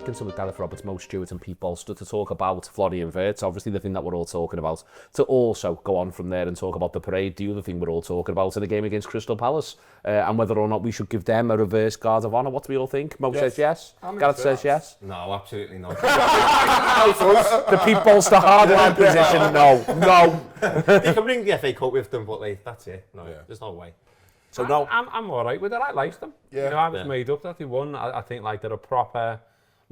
Atkinson with Gareth Roberts, Mo Stewart and Pete Bolster to talk about Florian Wirtz, obviously the thing that we're all talking about, to also go on from there and talk about the parade, the other thing we're all talking about in the game against Crystal Palace, and whether or not we should give them a reverse guard of honour. What do we all think? Mo says yes, Gareth says yes. No, absolutely not. The Pete Bolster hardline position, no. They can bring the FA Cup with them, but like, that's it. No, there's no way. So no. I'm all right with it. I like them. Yeah. You know, I was made up that they won. I think like they're a proper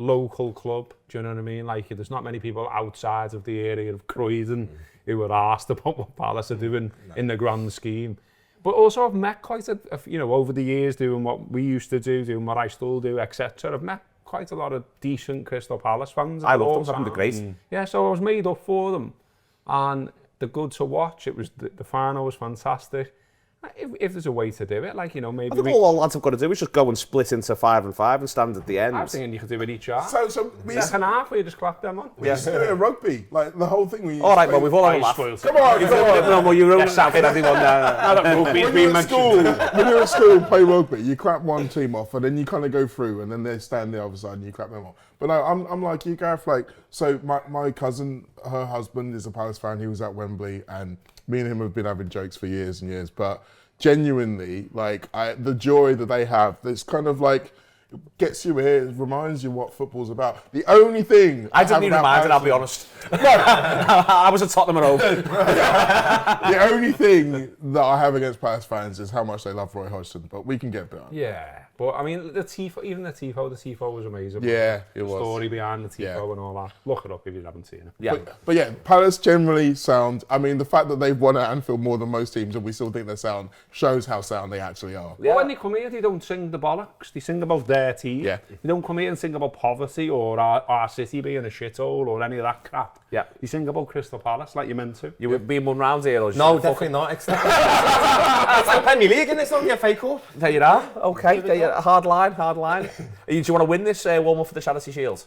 local club. Do you know what I mean? Like there's not many people outside of the area of Croydon who are asked about what Palace are doing in the grand scheme. But also I've met quite a you know, over the years doing what we used to do, doing what I still do, etc. I've met quite a lot of decent Crystal Palace fans. I love them. I think they're great. Yeah, so I was made up for them, and they're good to watch. It was the final was fantastic. If there's a way to do it, like, you know, maybe... I think all lads have got to do is just go and split into 5 and 5 and stand at the end. I was thinking you could do it each half. So Second half, where you just clap them on. we used to do it in rugby, like the whole thing. We All right, well, we've all had a laugh. Come on. No, well, you're ruining that for everyone. When you're at school and play rugby, you clap one team off, and then you kind of go through, and then they stand the other side, and you clap them off. But no, I'm like you, Gareth. Like, so my cousin, her husband is a Palace fan. He was at Wembley, and me and him have been having jokes for years and years. But genuinely, like, the joy that they have, it's kind of like gets you here, it reminds you what football's about. The only thing I didn't need reminded, I'll be honest. I was a Tottenham at home. The only thing that I have against Palace fans is how much they love Roy Hodgson, but we can get better. Yeah, but I mean, the Tifo was amazing. Yeah, it was. The story behind the Tifo and all that. Look it up if you haven't seen it. Yeah. But yeah, Palace generally sound, I mean, the fact that they've won at Anfield more than most teams and we still think they're sound shows how sound they actually are. But when they come here, they don't sing the bollocks. They sing about their team. Yeah. They don't come here and sing about poverty or our city being a shithole or any of that crap. Yeah. They sing about Crystal Palace like you're meant to. You were being one round here, or No, definitely not. It's the Premier League, and it's not the FA Cup. There you are. Okay, there you are. Hard line. Do you want to win this warm-up for the Charity Shield?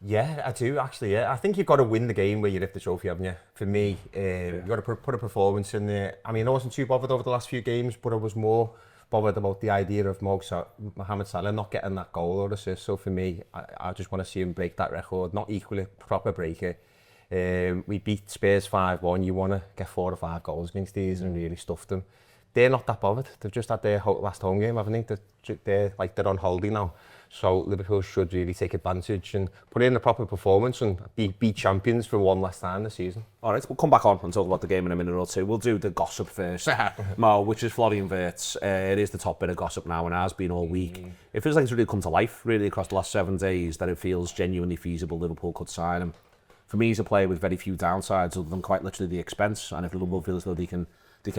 Yeah, I do actually. Yeah, I think you've got to win the game where you lift the trophy, haven't you? For me, you've got to put a performance in there. I mean, I wasn't too bothered over the last few games, but I was more bothered about the idea of Mohamed Salah not getting that goal or assist. So for me, I just want to see him break that record, not equally proper break it. We beat Spurs 5-1. You want to get 4 or 5 goals against these and really stuff them. They're not that bothered. They've just had their last home game, haven't they? They're on holiday now. So Liverpool should really take advantage and put in a proper performance and be champions for one last time this season. All right, we'll come back on and talk about the game in a minute or two. We'll do the gossip first, Mo, which is Florian Wirtz. It is the top bit of gossip now and has been all week. It feels like it's really come to life, really, across the last 7 days, that it feels genuinely feasible Liverpool could sign him. For me, he's a player with very few downsides other than quite literally the expense, and if Liverpool feel as though they can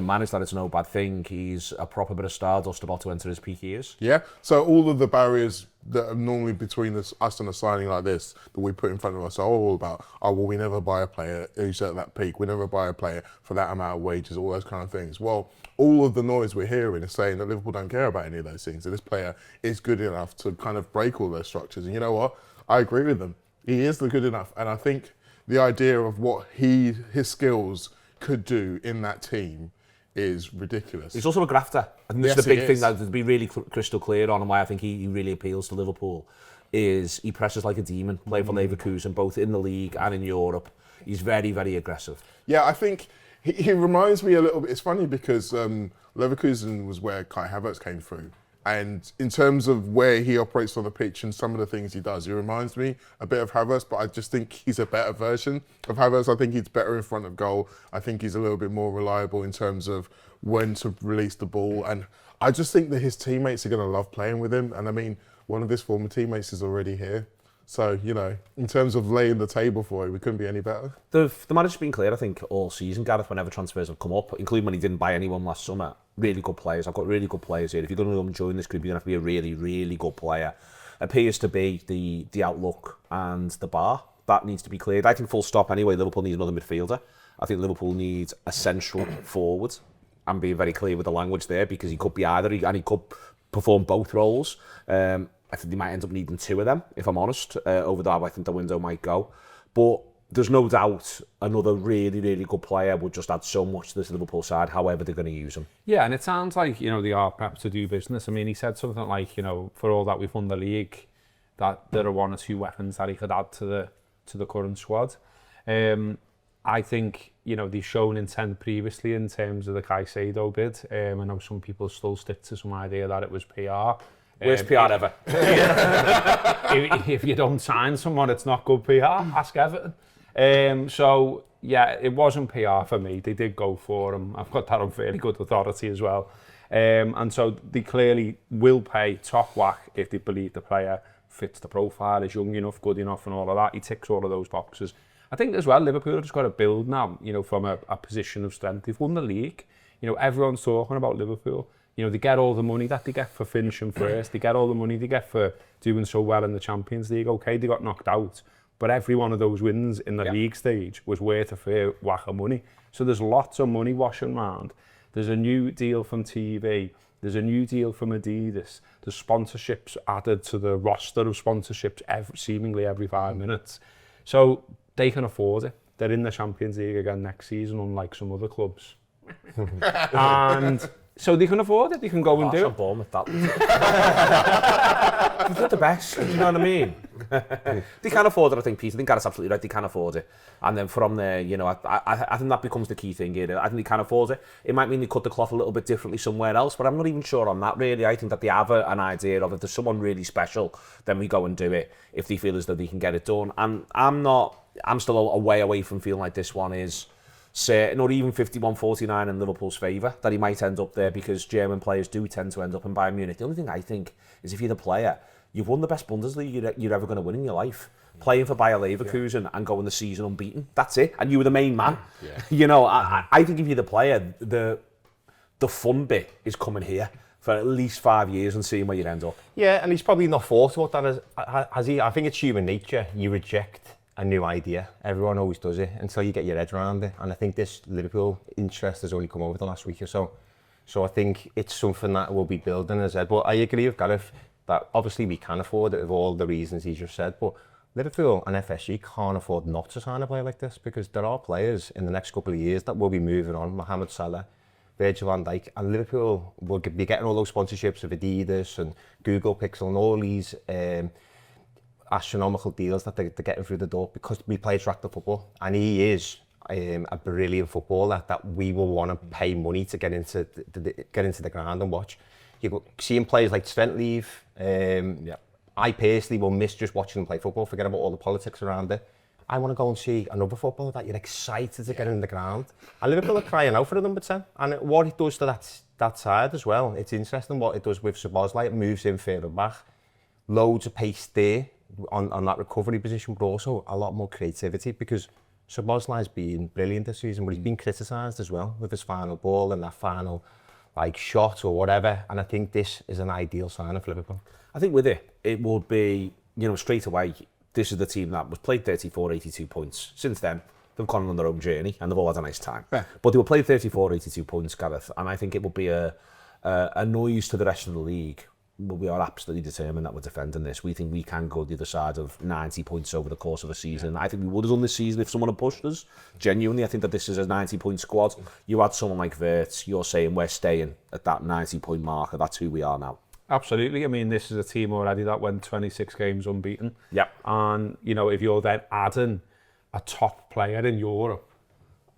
manage that, it's no bad thing. He's a proper bit of stardust about to enter his peak years. Yeah, so all of the barriers that are normally between us and a signing like this that we put in front of us are all about, we never buy a player who's at that peak, we never buy a player for that amount of wages, all those kind of things. Well, all of the noise we're hearing is saying that Liverpool don't care about any of those things, that this player is good enough to kind of break all those structures. And you know what? I agree with them. He is good enough, and I think the idea of what his skills could do in that team is ridiculous. He's also a grafter. And this is the big thing that to be really crystal clear on, and why I think he really appeals to Liverpool, is he presses like a demon, playing for Leverkusen, both in the league and in Europe. He's very, very aggressive. Yeah, I think he reminds me a little bit. It's funny because Leverkusen was where Kai Havertz came through. And in terms of where he operates on the pitch and some of the things he does, he reminds me a bit of Havertz, but I just think he's a better version of Havertz. I think he's better in front of goal. I think he's a little bit more reliable in terms of when to release the ball. And I just think that his teammates are going to love playing with him. And I mean, one of his former teammates is already here. So, you know, in terms of laying the table for it, we couldn't be any better. The manager's been clear, I think, all season, Gareth, whenever transfers have come up, including when he didn't buy anyone last summer. Really good players. I've got really good players here. If you're going to come join this group, you're going to have to be a really, really good player. Appears to be the outlook and the bar. That needs to be cleared. I think full stop anyway, Liverpool needs another midfielder. I think Liverpool needs a central forward. I'm being very clear with the language there, because he could be either, and he could perform both roles. I think they might end up needing 2 of them, if I'm honest. Over that, I think the window might go. But there's no doubt another really, really good player would just add so much to this Liverpool side, however they're going to use him. Yeah, and it sounds like, you know, they are prepped to do business. I mean, he said something like, you know, for all that we've won the league, that there are one or two weapons that he could add to the current squad. I think, you know, they've shown intent previously in terms of the Caicedo bid. I know some people still stick to some idea that it was PR. Worst PR ever. If you don't sign someone, it's not good PR. Ask Everton. So, yeah, it wasn't PR for me. They did go for him. I've got that on fairly good authority as well. And so they clearly will pay top whack if they believe the player fits the profile, is young enough, good enough and all of that. He ticks all of those boxes. I think as well, Liverpool have just got to build now, you know, from a position of strength. They've won the league. You know, everyone's talking about Liverpool. You know, they get all the money that they get for finishing first. They get all the money they get for doing so well in the Champions League. Okay, they got knocked out, but every one of those wins in the league stage was worth a fair whack of money. So there's lots of money washing around. There's a new deal from TV. There's a new deal from Adidas. There's sponsorships added to the roster of sponsorships seemingly every 5 minutes. So they can afford it. They're in the Champions League again next season, unlike some other clubs. And so they can afford it. They can go and do it. Bournemouth, that they're the best, you know what I mean? They can afford it, I think, Peter. I think Gareth's absolutely right. They can afford it. And then from there, you know, I think that becomes the key thing here. I think they can afford it. It might mean they cut the cloth a little bit differently somewhere else, but I'm not even sure on that, really. I think that they have an idea of if there's someone really special, then we go and do it if they feel as though they can get it done. And I'm still a way away from feeling like this one is certain, or even 51-49 in Liverpool's favour, that he might end up there, because German players do tend to end up in Bayern Munich. The only thing I think is, if you're the player, you've won the best Bundesliga you're ever going to win in your life. Playing for Bayer Leverkusen and going the season unbeaten. That's it. And you were the main man. You know, I think if you're the player, the fun bit is coming here for at least 5 years and seeing where you end up. Yeah, and he's probably not thought about that, has he? I think it's human nature. You reject a new idea. Everyone always does it until you get your head around it. And I think this Liverpool interest has only come over the last week or so. So I think it's something that we'll be building as head. But I agree with Gareth that obviously we can afford it, of all the reasons he just said. But Liverpool and FSG can't afford not to sign a player like this, because there are players in the next couple of years that will be moving on. Mohamed Salah, Virgil van Dijk, and Liverpool will be getting all those sponsorships of Adidas and Google Pixel and all these astronomical deals that they're getting through the door, because we play attractive football, and he is a brilliant footballer that we will want to pay money to get into the ground and watch. You seeing players like Trent leave. I personally will miss just watching them play football. Forget about all the politics around it. I want to go and see another footballer that you're excited to get in the ground. And Liverpool are crying out for a number 10. And what it does to that side as well, it's interesting what it does with Szoboszlai. It moves him further back. Loads of pace there on that recovery position, but also a lot more creativity, because Szoboszlai's been brilliant this season, but he's been criticised as well with his final ball and that final shot or whatever. And I think this is an ideal sign of Liverpool. I think with it would be, you know, straight away, this is the team that was played 34, 82 points. Since then, they've gone on their own journey and they've all had a nice time. Yeah. But they were played 34, 82 points, Gareth, and I think it would be a noise to the rest of the league. But we are absolutely determined that we're defending this. We think we can go the other side of 90 points over the course of a season. Yeah. I think we would have done this season if someone had pushed us. Genuinely, I think that this is a 90-point squad. You had someone like Wirtz, you're saying we're staying at that 90-point marker. That's who we are now. Absolutely. I mean, this is a team already that went 26 games unbeaten. Yep. And, you know, if you're then adding a top player in Europe,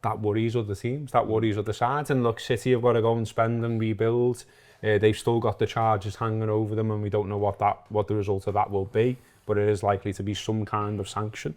that worries other teams, that worries other sides. And look, City have got to go and spend and rebuild. They've still got the charges hanging over them, and we don't know what the result of that will be, but it is likely to be some kind of sanction.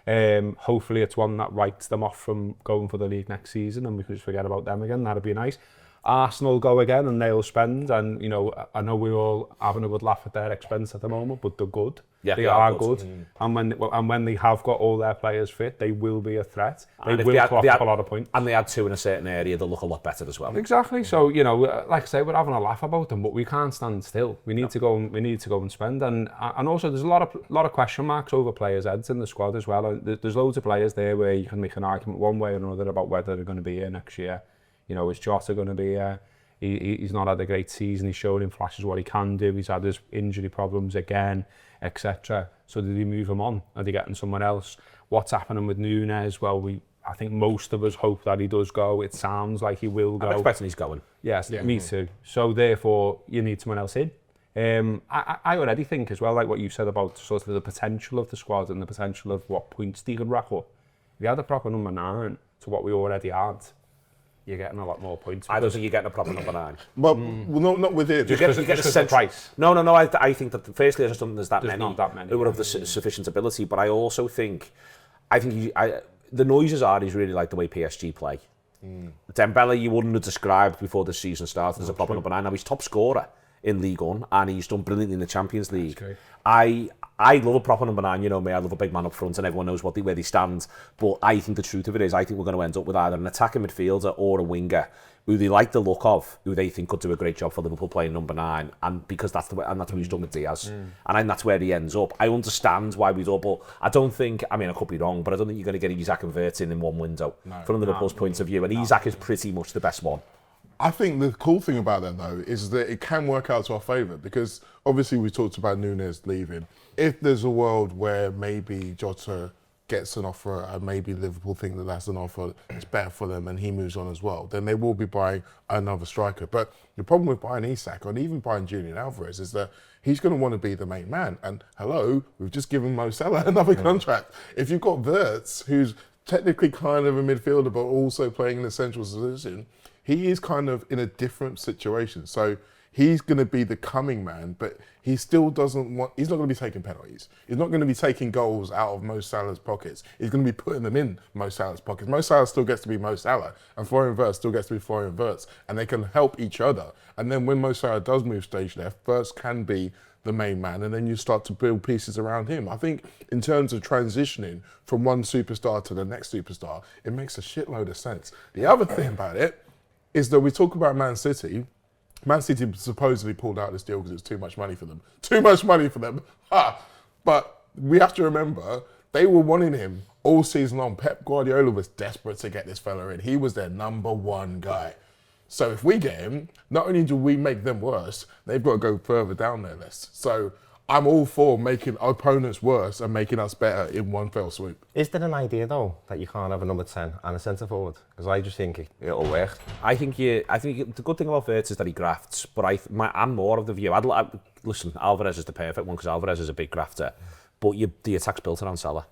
Hopefully it's one that writes them off from going for the league next season, and we can just forget about them again. That'd be nice. Arsenal go again and they'll spend, and you know, I know we're all having a good laugh at their expense at the moment, but they're good. Yeah, they are good. And when they have got all their players fit, they will be a threat. They will clock up a lot of points. And they had two in a certain area, they'll look a lot better as well. Exactly. So, you know, like I say, we're having a laugh about them, but we can't stand still. We need to go and spend. And also there's a lot of question marks over players' heads in the squad as well. And there's loads of players there where you can make an argument one way or another about whether they're going to be here next year. You know, is Jota going to be here? He's not had a great season. He's shown in flashes what he can do. He's had his injury problems again, etc. So did he move him on? Are they getting someone else? What's happening with Núñez? Well, I think most of us hope that he does go. It sounds like he will go. I'm expecting he's going. Yes, me too. So therefore, you need someone else in. I already think as well, like what you said about sort of the potential of the squad and the potential of what points they could rack up. If you had a proper number 9 to what we already had, you're getting a lot more points. I don't think you're getting a proper number 9. But well, not with it. You get a sense. Price. No. I think that firstly, I just don't think there's Not that many who would have the sufficient ability. But I also think, the noises are he's really like the way PSG play. Dembele, you wouldn't have described before the season started as a proper number 9. Now he's top scorer in League One and he's done brilliantly in the Champions League. I love a proper number 9, you know me, I love a big man up front and everyone knows where they stand. But I think the truth of it is, I think we're going to end up with either an attacking midfielder or a winger who they like the look of, who they think could do a great job for Liverpool playing number 9, and because that's what he's done with Diaz, and I think that's where he ends up. I understand why we do, but I don't think, I mean I could be wrong, but I don't think you're going to get Isak and Wirtz in one window from Liverpool's point of view, and Isak is pretty much the best one. I think the cool thing about that, though, is that it can work out to our favour because obviously we talked about Núñez leaving. If there's a world where maybe Jota gets an offer and maybe Liverpool think that that's an offer that's better for them and he moves on as well, then they will be buying another striker. But the problem with buying Isak and even buying Julian Alvarez is that he's going to want to be the main man. And hello, we've just given Mo Salah another contract. If you've got Wirtz, who's technically kind of a midfielder but also playing in a central position, he is kind of in a different situation. So he's going to be the coming man, but he still doesn't want, he's not going to be taking penalties. He's not going to be taking goals out of Mo Salah's pockets. He's going to be putting them in Mo Salah's pockets. Mo Salah still gets to be Mo Salah, and Florian Wirtz still gets to be Florian Wirtz, and they can help each other. And then when Mo Salah does move stage left, Wirtz can be the main man, and then you start to build pieces around him. I think in terms of transitioning from one superstar to the next superstar, it makes a shitload of sense. The other thing about it is that we talk about Man City. Man City supposedly pulled out this deal because it's too much money for them. Too much money for them. Ha! But we have to remember, they were wanting him all season long. Pep Guardiola was desperate to get this fella in. He was their number 1 guy. So if we get him, not only do we make them worse, they've got to go further down their list. So I'm all for making our opponents worse and making us better in one fell swoop. Is there an idea though that you can't have a number 10 and a centre forward? Because I just think it'll work. I think the good thing about Wirtz is that he grafts, but I'm more of the view. Listen, Alvarez is the perfect one because Alvarez is a big grafter, but the attack's built around Salah.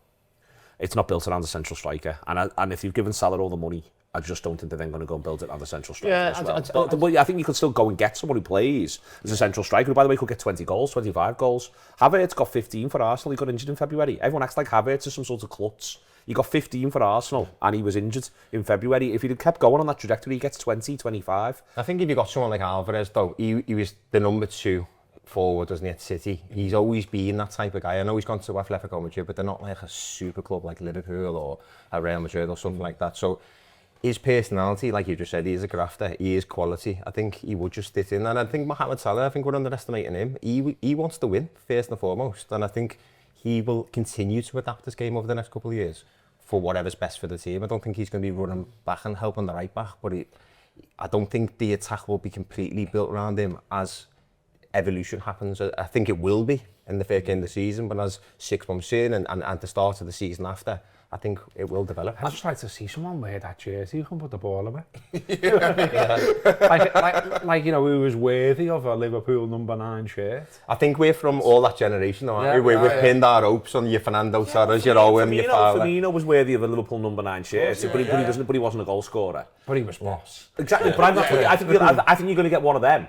It's not built around the central striker, and if you've given Salah all the money, I just don't think they're then going to go and build it on the central striker as well. But I think you could still go and get someone who plays as a central striker, who, by the way, could get 20 goals, 25 goals. Havertz got 15 for Arsenal. He got injured in February. Everyone acts like Havertz is some sort of klutz. He got 15 for Arsenal and he was injured in February. If he'd have kept going on that trajectory, he gets 20, 25. I think if you got someone like Alvarez, though, he was the number 2 forward, doesn't he, at City? He's always been that type of guy. I know he's gone to Atletico Madrid, but they're not like a super club like Liverpool or a Real Madrid or something like that. So his personality, like you just said, he is a grafter, he is quality. I think he would just fit in. And I think Mohamed Salah, I think we're underestimating him. He wants to win, first and foremost. And I think he will continue to adapt this game over the next couple of years for whatever's best for the team. I don't think he's going to be running back and helping the right back, but I don't think the attack will be completely built around him as evolution happens. I think it will be in the first game of the season, but as 6 months in and the start of the season after, I think it will develop. I just like to see someone wear that jersey who can put the ball away. Like, you know, who was worthy of a Liverpool number 9 shirt. I think we're from all that generation, though, aren't we? We've pinned our hopes on your Fernando Torres, your Owen, your Fowler. Firmino was worthy of a Liverpool number 9 shirt, but he wasn't a goal scorer. But he was boss. Exactly, but I think you're going to get one of them.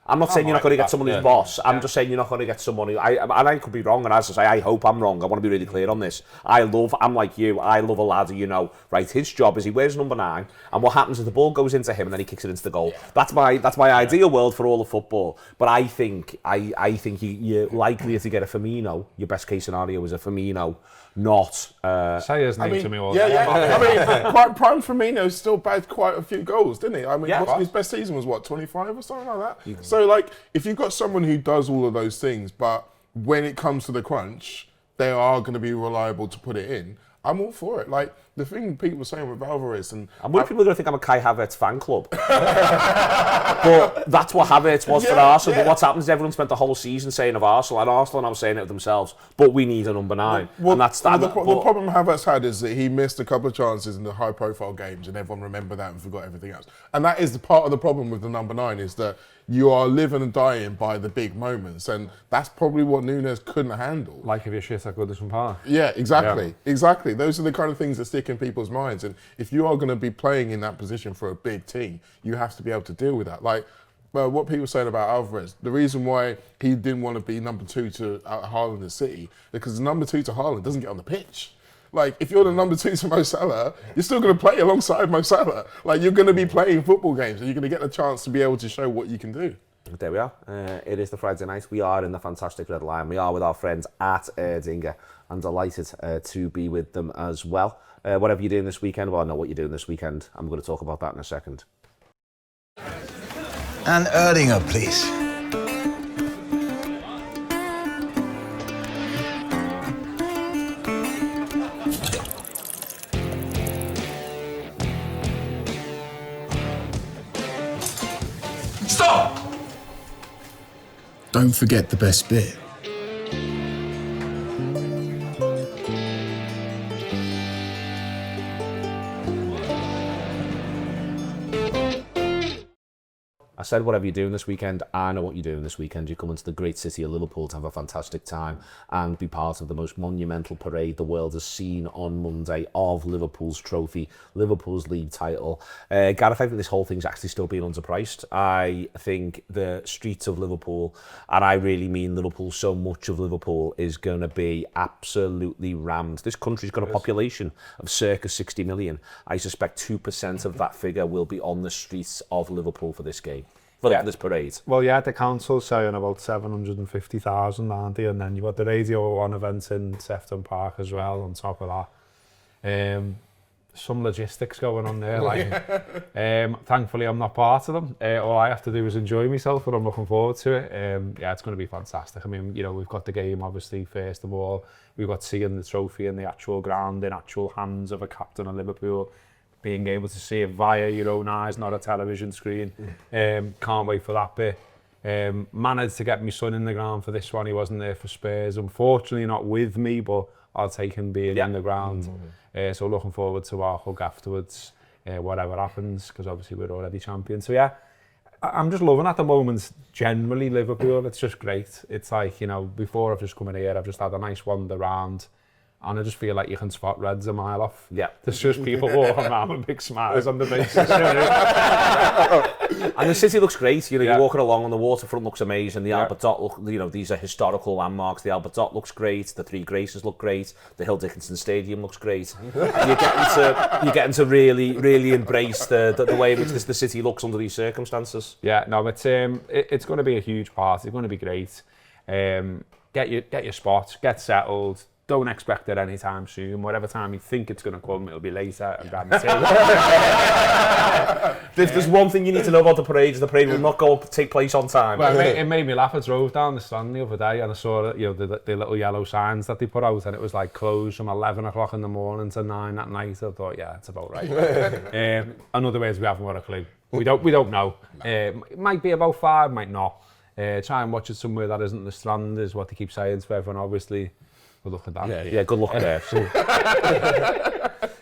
I'm not saying you're not going to get someone who's boss. I'm just saying you're not going to get someone who... I could be wrong, and as I say, I hope I'm wrong. I want to be really clear on this. I'm like you. I love a lad who, you know, right, his job is he wears number 9, and what happens is the ball goes into him and then he kicks it into the goal. That's my ideal world for all of football. But I think you're likely to get a Firmino. Your best case scenario is a Firmino, not... Say his name to me all Prime Firmino still bagged quite a few goals, didn't he? I mean, his best season was, 25 or something like that? So, like, if you've got someone who does all of those things, but when it comes to the crunch, they are going to be reliable to put it in, I'm all for it. Like, the thing people were saying with Alvarez, and I'm worried people are going to think I'm a Kai Havertz fan club. But that's what Havertz was for Arsenal. But what's happened is everyone spent the whole season saying of Arsenal, and Arsenal are now saying it of themselves, but we need a number 9. And that's that. The problem Havertz had is that he missed a couple of chances in the high-profile games, and everyone remembered that and forgot everything else. And that is the part of the problem with the number 9, is that you are living and dying by the big moments, and that's probably what Nunes couldn't handle. Like if you're shit at Goodison Park. Yeah, exactly. Those are the kind of things that stick in people's minds, and if you are going to be playing in that position for a big team, you have to be able to deal with that. Like, what people saying about Alvarez, the reason why he didn't want to be number 2 to Haaland in City, because the number 2 to Haaland doesn't get on the pitch. Like, if you're the number 2 to Mo Salah, you're still going to play alongside Mo Salah. Like, you're going to be playing football games, and you're going to get the chance to be able to show what you can do. There we are. It is the Friday night. We are in the fantastic Red Lion. We are with our friends at Erdinger. I'm delighted to be with them as well. Whatever you're doing this weekend, well, I know what you're doing this weekend. I'm going to talk about that in a second. And Erdinger, please. Stop! Don't forget the best bit. I said whatever you're doing this weekend, I know what you're doing this weekend. You come into the great city of Liverpool to have a fantastic time and be part of the most monumental parade the world has seen on Monday of Liverpool's trophy, Liverpool's league title. Gareth, I think this whole thing's actually still being underpriced. I think the streets of Liverpool, and I really mean Liverpool, so much of Liverpool is going to be absolutely rammed. This country's got a population of circa 60 million. I suspect 2% of that figure will be on the streets of Liverpool for this game. For this parade. Well, yeah, the council's saying about 750,000, aren't they? And then you've got the Radio 1 event in Sefton Park as well on top of that. Some logistics going on there. Thankfully, I'm not part of them. All I have to do is enjoy myself, and I'm looking forward to it. Yeah, it's going to be fantastic. I mean, you know, we've got the game, obviously, first of all. We've got seeing the trophy in the actual ground, in actual hands of a captain of Liverpool. Being able to see it via your own eyes, not a television screen. Can't wait for that bit. Managed to get my son in the ground for this one. He wasn't there for Spurs. Unfortunately, not with me, but I'll take him being in the ground. So looking forward to our hug afterwards, whatever happens, because obviously we're already champions. So yeah, I'm just loving at the moment, generally, Liverpool. It's just great. It's like, you know, before I've just come in here, I've just had a nice wander around. And I just feel like you can spot Reds a mile off. Yeah. There's just people walking around with big smiles on the faces. And the city looks great. You know, you're walking along and the waterfront looks amazing. The Albert Dot, look, you know, these are historical landmarks. The Albert Dot looks great. The Three Graces look great. The Hill Dickinson Stadium looks great. You're getting to really embrace the way in which the city looks under these circumstances. Yeah, no, it's going to be a huge part. It's going to be great. Get your spot, get settled. Don't expect it anytime soon. Whatever time you think it's going to come, it'll be later. And grab my table. If there's one thing you need to know about the parade will not take place on time. Well, it made me laugh. I drove down the stand the other day and I saw the little yellow signs that they put out, and it was like closed from 11 o'clock in the morning to 9 at night. I thought, yeah, it's about right. In other words, we haven't got a clue. We don't know. It might be about 5, might not. Try and watch it somewhere that isn't the Strand, is what they keep saying to everyone, obviously. Good luck with that. Yeah, good luck there.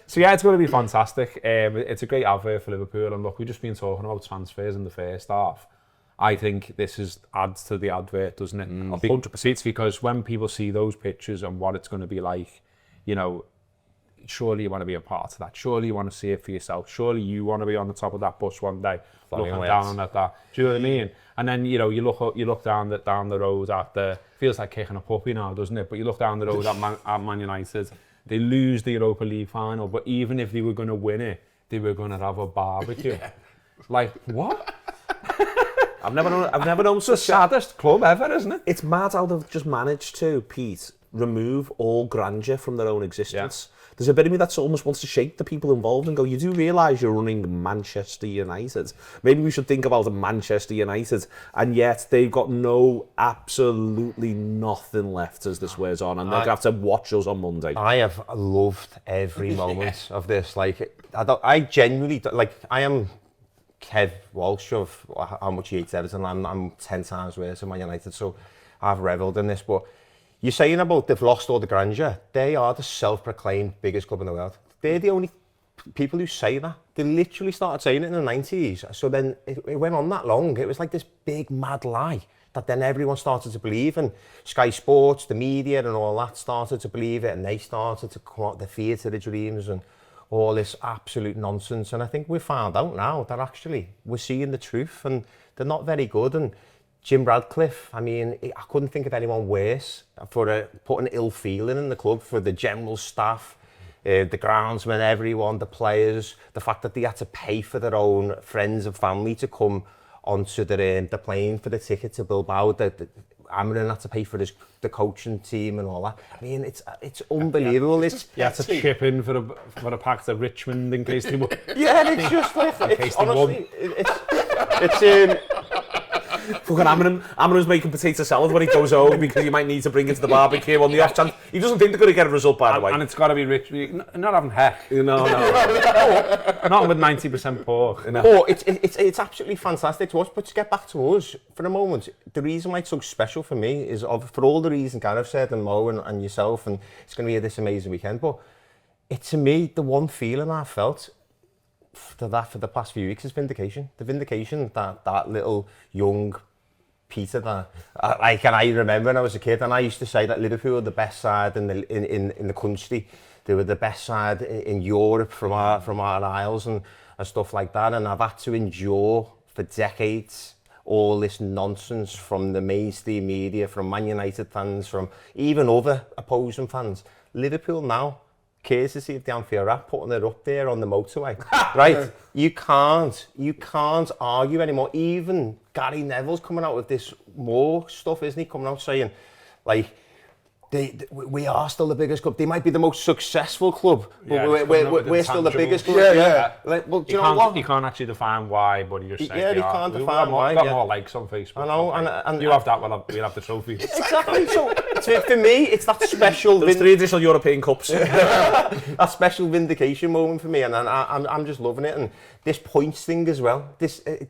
So yeah, it's going to be fantastic. It's a great advert for Liverpool, and look, we've just been talking about transfers in the first half. I think this adds to the advert, doesn't it? 100%. Because when people see those pictures and what it's going to be like, you know, surely you want to be a part of that. Surely you want to see it for yourself. Surely you want to be on the top of that bus one day, looking down at that. Do you know what I mean? And then, you know, you look down the road at the, feels like kicking a puppy now, doesn't it? But you look down the road at Man United. They lose the Europa League final, but even if they were going to win it, they were going to have a barbecue. Yeah. Like, what? I've never known such the saddest club ever, isn't it? It's mad how they've just managed to, Pete, remove all grandeur from their own existence. Yeah. there's a bit of me that almost wants to shake the people involved and go, you do realise you're running Manchester United. Maybe we should think about Manchester United, and yet they've got absolutely nothing left as this wears on, and they're going to have to watch us on Monday. I have loved every moment of this. Like, I genuinely, like, I am Kev Walsh of how much he hates Everton. I'm 10 times worse than Man United, so I've revelled in this. But you're saying about they've lost all the grandeur. They are the self-proclaimed biggest club in the world. They're the only people who say that. They literally started saying it in the 90s. So then it went on that long. It was like this big mad lie that then everyone started to believe, and Sky Sports, the media and all that started to believe it, and they started to come out the theatre of dreams and all this absolute nonsense. And I think we've found out now that actually we're seeing the truth, and they're not very good. And Jim Radcliffe, I mean, I couldn't think of anyone worse for putting ill feeling in the club for the general staff, the groundsmen, everyone, the players, the fact that they had to pay for their own friends and family to come onto the plane for the ticket to Bilbao. Amarin had to pay for the coaching team and all that. I mean, it's unbelievable. You had to chip in for a pack to Richmond in case they won. Yeah, it's just like, it's honestly, it's Fucking Amarin's making potato salad when he goes home because you might need to bring it to the barbecue on the off chance. He doesn't think they're going to get a result, by the way. And it's got to be rich. Not having heck. No. Not with 90% pork. No. Oh, it's absolutely fantastic to watch. But to get back to us for a moment, the reason why it's so special for me is for all the reasons Gareth said, and Mo and yourself, and it's going to be this amazing weekend. But to me, the one feeling I felt for the past few weeks is vindication. The vindication that little young Peter, and I remember when I was a kid, and I used to say that Liverpool were the best side in the country. They were the best side in Europe from our isles and stuff like that. And I've had to endure for decades all this nonsense from the mainstream media, from Man United fans, from even other opposing fans. Liverpool now, courtesy of the Anfield app, putting it up there on the motorway, right? You can't argue anymore. Even Gary Neville's coming out with this more stuff, isn't he? Coming out saying, like, we are still the biggest club. They might be the most successful club, but we're still the biggest club. Yeah. Like, well, do you know what? You can't actually define why, but you just say Yeah, you can't define why. We've got more likes on Facebook. I know, and you have that, we'll have the trophy. Exactly. So for me, it's that special. There's 3 additional European Cups. That special vindication moment for me, and I'm just loving it. And this points thing as well. They're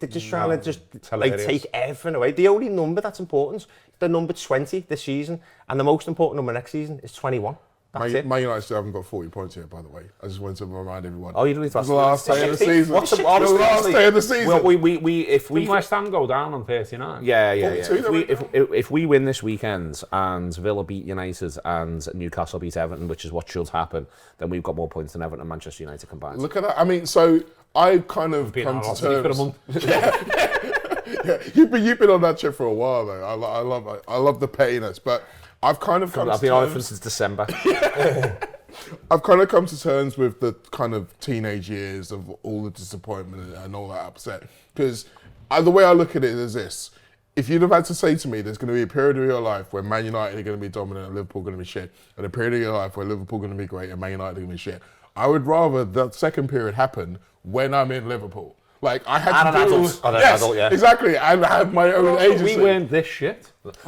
just trying to just like take everything away. The only number that's important, the number 20 this season, and the most important number next season is 21. That's it. Man United still haven't got 40 points yet, by the way. I just wanted to remind everyone. Oh, you don't need to It's the last day of the season. What's the last day of the season. Well, if we Didn't West Ham go down on 39? Yeah. 42, If we win this weekend and Villa beat United and Newcastle beat Everton, which is what should happen, then we've got more points than Everton and Manchester United combined. Look at that. I mean, so I've kind of Been come out to for a terms. month. Yeah, you've been on that trip for a while though. I love the pettiness, but I've kind of come I've to been on it terms. since December. I've kind of come to terms with the kind of teenage years of all the disappointment and all that upset. Because the way I look at it is this: if you'd have had to say to me, there's going to be a period of your life where Man United are going to be dominant and Liverpool are going to be shit, and a period of your life where Liverpool are going to be great and Man United are going to be shit, I would rather that second period happen when I'm in Liverpool. Like, I had And to an do... adult. And an Yes, adult, yeah. exactly. And have my own agency. We weren't this shit. This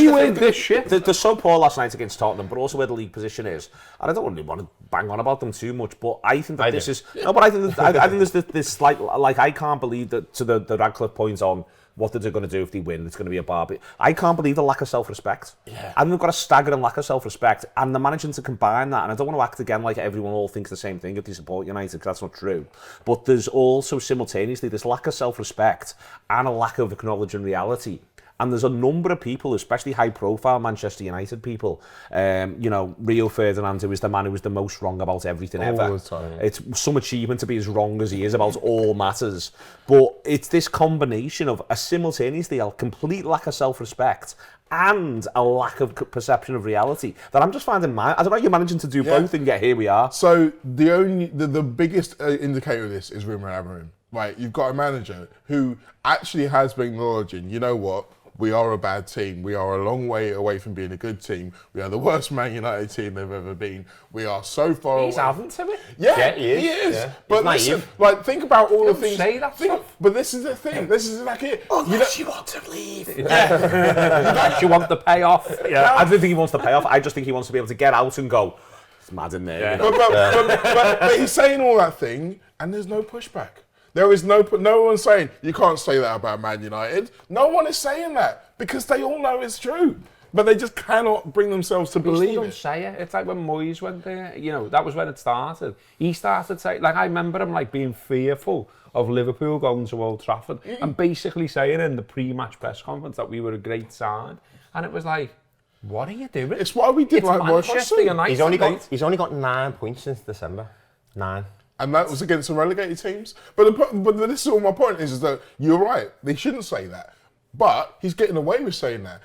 We weren't this shit. They're so poor last night against Tottenham, but also where the league position is. And I don't really want to bang on about them too much, but I think that this is... No, but I think I think there's this slight... Like, I can't believe that, to the Radcliffe point on what they're going to do if they win, it's going to be a barbie. I can't believe the lack of self-respect. Yeah. I think they've got a staggering lack of self-respect, and they're managing to combine that. And I don't want to act again like everyone all thinks the same thing if they support United, because that's not true. But there's also simultaneously this lack of self-respect and a lack of acknowledging reality. And there's a number of people, especially high-profile Manchester United people, Rio Ferdinand, who is the man who was the most wrong about everything ever. the time, yeah. It's some achievement to be as wrong as he is about all matters. But it's this combination of simultaneously a complete lack of self-respect and a lack of perception of reality that I'm just finding I don't know how you're managing to do both, and yet here we are. So the biggest indicator of this is Ruben Amorim. Right, you've got a manager who actually has been acknowledging, you know what, we are a bad team. We are a long way away from being a good team. We are the worst Man United team they've ever been. We are so far He's away. haven't to it. Yeah, he is. He is. Yeah. But He's listen, naive. like, think about all the Don't things. say that stuff. But this is the thing. This is like it. Unless you want to leave. Unless you want the payoff. Yeah, I don't think he wants to pay off. I just think he wants to be able to get out and go, it's mad in there. You know? But he's saying all that thing, and there's no pushback. There is no one saying you can't say that about Man United. No one is saying that because they all know it's true, but they just cannot bring themselves to They believe still don't it. say it. It's like when Moyes went there, you know, that was when it started. He started saying, like, I remember him like being fearful of Liverpool going to Old Trafford and basically saying in the pre-match press conference that we were a great side. And it was like, what are you doing? It's why we did It's like Manchester Manchester United. He's only got 9 points since December. 9. And that was against the relegated teams. But this is all my point is that you're right. They shouldn't say that. But he's getting away with saying that.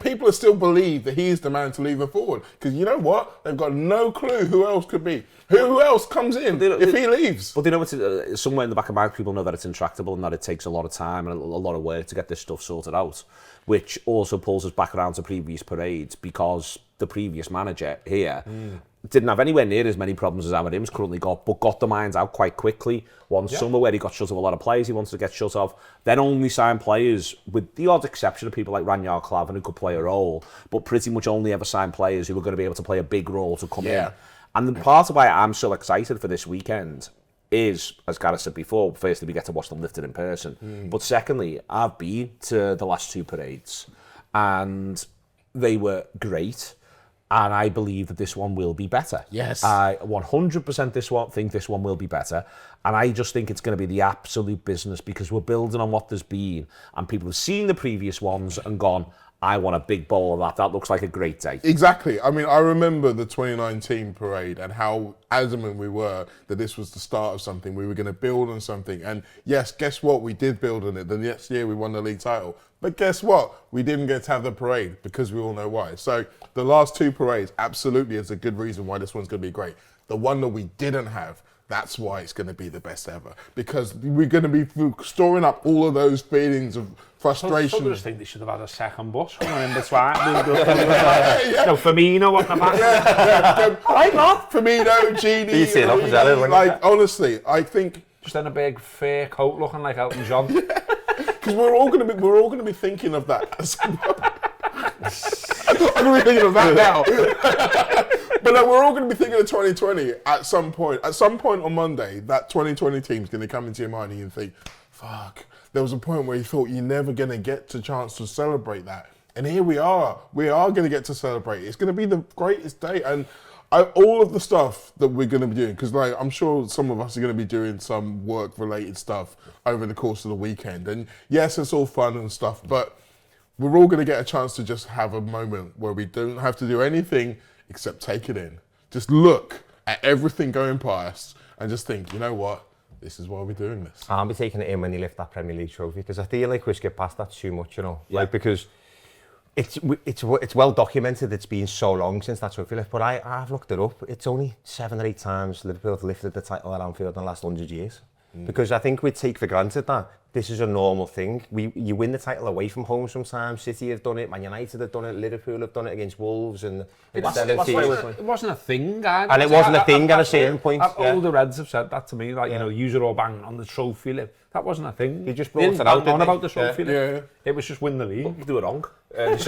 People still believe that he is the man to lead them forward. Because you know what? They've got no clue who else could be. Who else comes in if he leaves? But you know, it's somewhere in the back of my mind, people know that it's intractable and that it takes a lot of time and a lot of work to get this stuff sorted out, which also pulls us back around to previous parades because the previous manager here didn't have anywhere near as many problems as Amarim's currently got, but got the minds out quite quickly. One summer where he got shut of a lot of players he wanted to get shut of, then only signed players, with the odd exception of people like Ranyar Klavan who could play a role, but pretty much only ever signed players who were going to be able to play a big role to come in. And the part of why I'm so excited for this weekend is, as Gareth said before, firstly, we get to watch them lifted in person. But secondly, I've been to the last 2 parades and they were great. And I believe that this one will be better. Yes. I 100% think this one will be better. And I just think it's going to be the absolute business because we're building on what there's been. And people have seen the previous ones and gone, I want a big bowl of that. That looks like a great day. Exactly. I mean, I remember the 2019 parade and how adamant we were that this was the start of something. We were going to build on something. And yes, guess what? We did build on it. The next year we won the league title. But guess what? We didn't get to have the parade because we all know why. So the last 2 parades absolutely is a good reason why this one's going to be great. The one that we didn't have, that's why it's going to be the best ever. Because we're going to be storing up all of those feelings of frustration. I just think they should have had a second bus coming in between. No, Firmino on the back. I'm not Firmino, Genie. You see it opposite, wouldn't you? Like, honestly, I think Just in a big fur coat looking like Elton John. because we're all going to be thinking of that. I'm going to be thinking of that now. But like, we're all going to be thinking of 2020 at some point. At some point on Monday, that 2020 team's going to come into your mind and you think, fuck. There was a point where you thought you're never going to get the chance to celebrate that. And here we are. We are going to get to celebrate. It's going to be the greatest day. And all of the stuff that we're going to be doing, because like, I'm sure some of us are going to be doing some work-related stuff over the course of the weekend. And yes, it's all fun and stuff, but we're all going to get a chance to just have a moment where we don't have to do anything except take it in. Just look at everything going past and just think, you know what? This is why we're doing this. I'll be taking it in when you lift that Premier League trophy because I feel like we skip past that too much, you know. Like, because it's well documented. It's been so long since that trophy lift, but I've looked it up. It's only 7 or 8 times Liverpool have lifted the title at Anfield in the last 100 years. Because I think we take for granted that this is a normal thing. You win the title away from home sometimes. City have done it, Man United have done it, Liverpool have done it against Wolves, and It wasn't a thing, guys. And it wasn't a thing at a certain point. All the Reds have said that to me, like, you know, you're all banging on the trophy lift. That wasn't a thing. They just They brought didn't it out, bang on didn't about they? the trophy Yeah. lift. It was just win the league. You do it wrong. They're just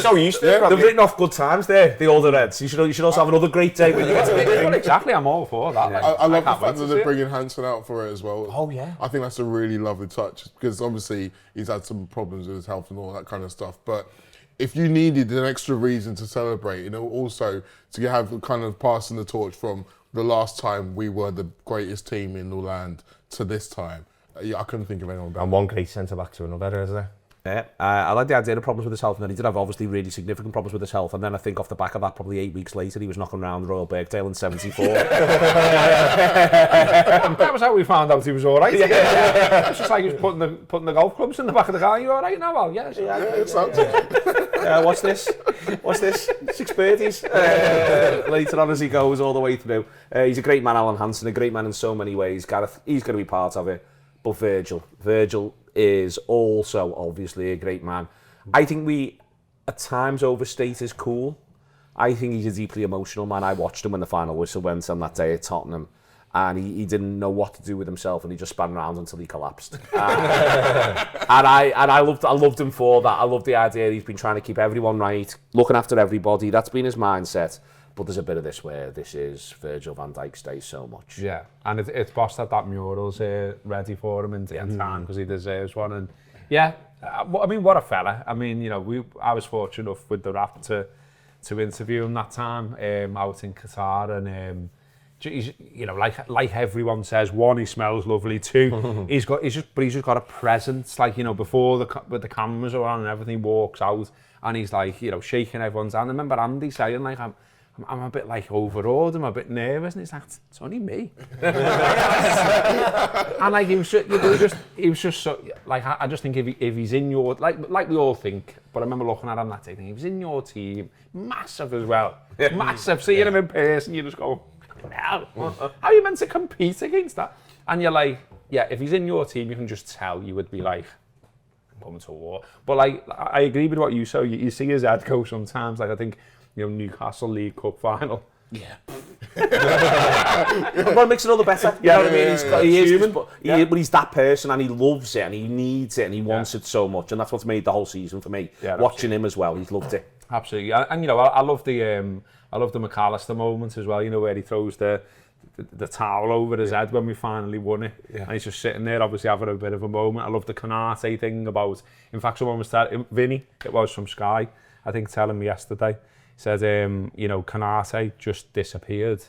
so used to it. They've probably. written off good times there, the older Reds. You should also have another great day when you get to the Well, game. exactly, I'm all for that. Like, I love the can't wait fact to that see they're it. bringing Hansen out for it as well. Oh, yeah. I think that's a really lovely touch because obviously he's had some problems with his health and all that kind of stuff. But if you needed an extra reason to celebrate, you know, also to have kind of passing the torch from the last time we were the greatest team in the land to this time, I couldn't think of anyone better. And one great centre-back to another, is there? Yeah, I like the idea of problems with his health, and then he did have obviously really significant problems with his health, and then I think off the back of that, probably 8 weeks later, he was knocking around Royal Birkdale in 74. That was how we found out he was all right. It's just like he was putting the golf clubs in the back of the car. You all right now, Al? Yes. Yeah, it sounds What's this? 6 birdies. Later on as he goes all the way through. He's a great man, Alan Hansen, a great man in so many ways. Gareth, he's going to be part of it. But Virgil, is also obviously a great man. I think we, at times, overstate his cool. I think he's a deeply emotional man. I watched him when the final whistle went on that day at Tottenham, and he didn't know what to do with himself, and he just span around until he collapsed. And I loved him for that. I love the idea he's been trying to keep everyone right, looking after everybody. That's been his mindset. But there's a bit of this where this is Virgil van Dijk stays so much. Yeah, and it's boss that mural's ready for him in time because he deserves one. And yeah, I mean, what a fella. I mean, you know, I was fortunate enough with the Rap to interview him that time out in Qatar, and he's, you know, like everyone says, one, he smells lovely. Two, he's just got a presence. Like, you know, before with the cameras are on and everything, walks out and he's like, you know, shaking everyone's hand. I remember Andy saying, like, I'm a bit like overawed, I'm a bit nervous, and he's like, it's only me. And like he was just so, like, I just think if he's in your, like we all think, but I remember looking at him that day, thinking, if he's in your team, massive as well, massive. Seeing him in person, you just go, hell, how are you meant to compete against that? And you're like, yeah, if he's in your team, you can just tell, you would be like, I'm going to war. But like, I agree with what you say. You see his head go sometimes. Like, I think, you know, Newcastle League Cup final. Yeah. But it makes it all the better. You know what I mean? He is human. But he's that person, and he loves it, and he needs it, and he wants it so much. And that's what's made the whole season for me. Yeah, watching him as well, he's loved it. Absolutely. And you know, I love the McAllister moment as well. You know, where he throws the towel over his head when we finally won it. Yeah. And he's just sitting there, obviously having a bit of a moment. I love the Konate thing about, in fact, someone was telling, Vinny, it was from Sky, I think, telling me yesterday, said, you know, Konate just disappeared.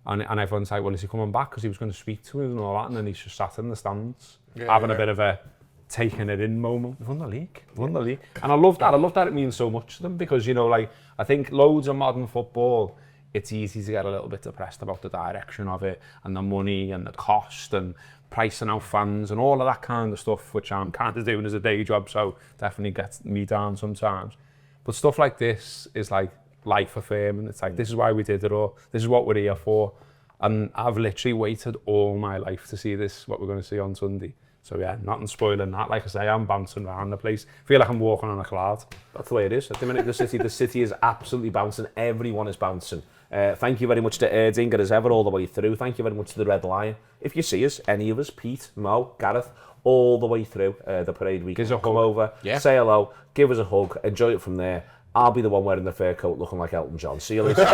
And everyone's like, well, is he coming back? Because he was going to speak to him and all that. And then he's just sat in the stands, having a bit of a taking it in moment. We've won the league. And I love that. I love that it means so much to them because, you know, like, I think loads of modern football, it's easy to get a little bit depressed about the direction of it and the money and the cost and pricing out fans and all of that kind of stuff, which I'm kind of doing as a day job, so definitely gets me down sometimes. But stuff like this is like life affirming. It's like, this is why we did it all. This is what we're here for. And I've literally waited all my life to see this, what we're going to see on Sunday. So yeah, nothing spoiling that. Like I say, I'm bouncing around the place. I feel like I'm walking on a cloud. That's the way it is. At the minute, the city is absolutely bouncing. Everyone is bouncing. Thank you very much to Erdinger as ever all the way through. Thank you very much to the Red Lion. If you see us, any of us, Pete, Mo, Gareth, all the way through the parade week, come over, say hello, give us a hug, enjoy it from there. I'll be the one wearing the fur coat looking like Elton John. See you later.